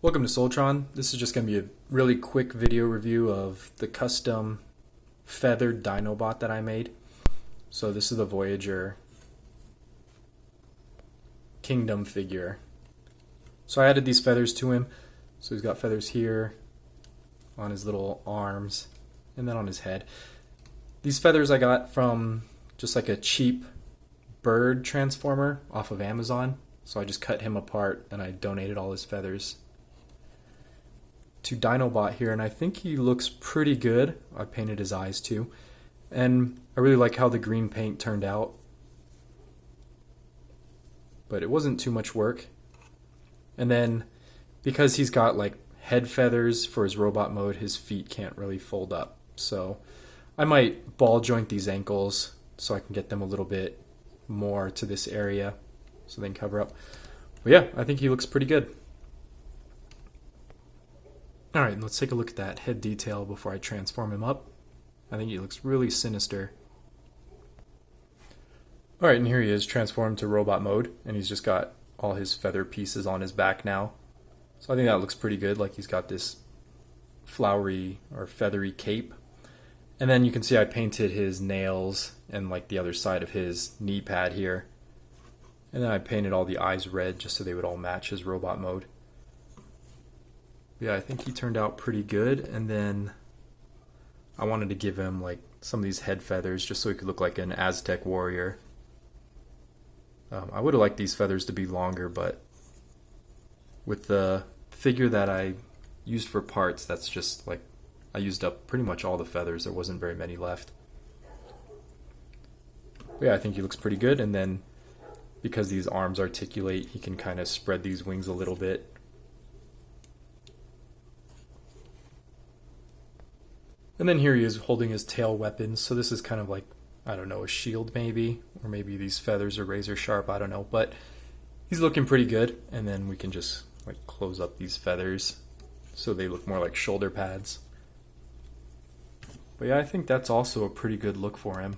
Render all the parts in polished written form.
Welcome to Soltron. This is just going to be a really quick video review of the custom feathered Dinobot that I made. So this is the Voyager Kingdom figure. So I added these feathers to him. So he's got feathers here on his little arms and then on his head. These feathers I got from just like a cheap bird transformer off of Amazon. So I just cut him apart and I donated all his feathers to Dinobot here, and I think he looks pretty good. I painted his eyes too, and I really like how the green paint turned out, but it wasn't too much work. And then because he's got like head feathers for his robot mode, his feet can't really fold up, so I might ball joint these ankles so I can get them a little bit more to this area so they can cover up. But yeah, I think he looks pretty good. Alright, let's take a look at that head detail before I transform him up. I think he looks really sinister. Alright, and here he is transformed to robot mode, and he's just got all his feather pieces on his back now. So I think that looks pretty good, like he's got this flowery or feathery cape. And then you can see I painted his nails and like the other side of his knee pad here. And then I painted all the eyes red just so they would all match his robot mode. Yeah, I think he turned out pretty good, and then I wanted to give him like some of these head feathers just so he could look like an Aztec warrior. I would have liked these feathers to be longer, but with the figure that I used for parts, that's just like I used up pretty much all the feathers. There wasn't very many left. But yeah, I think he looks pretty good, and then because these arms articulate, he can kind of spread these wings a little bit. And then here he is holding his tail weapons. So this is kind of like, I don't know, a shield maybe, or maybe these feathers are razor sharp, I don't know, but he's looking pretty good. And then we can just like close up these feathers so they look more like shoulder pads. But yeah, I think that's also a pretty good look for him.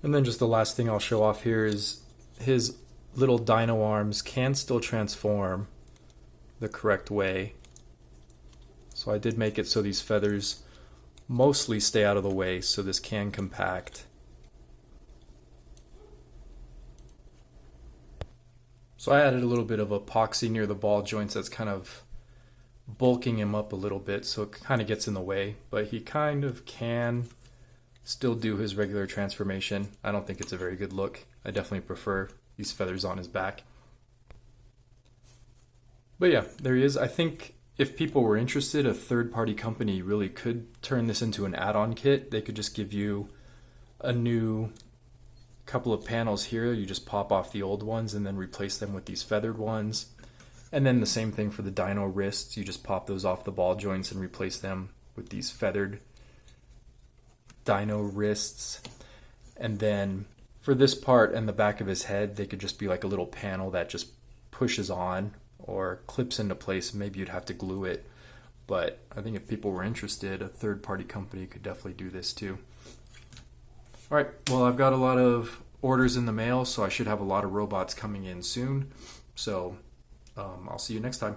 And then just the last thing I'll show off here is his little dino arms can still transform the correct way. So I did make it so these feathers mostly stay out of the way so this can compact. So I added a little bit of epoxy near the ball joints that's kind of bulking him up a little bit so it kind of gets in the way, but he kind of can still do his regular transformation. I don't think it's a very good look. I definitely prefer these feathers on his back. But yeah, there he is. I think if people were interested, a third-party company really could turn this into an add-on kit. They could just give you a new couple of panels here. You just pop off the old ones and then replace them with these feathered ones. And then the same thing for the dino wrists. You just pop those off the ball joints and replace them with these feathered dino wrists. And then for this part and the back of his head, they could just be like a little panel that just pushes on or clips into place. Maybe you'd have to glue it, but I think if people were interested, a third-party company could definitely do this too. Alright, well, I've got a lot of orders in the mail, so I should have a lot of robots coming in soon. So I'll see you next time.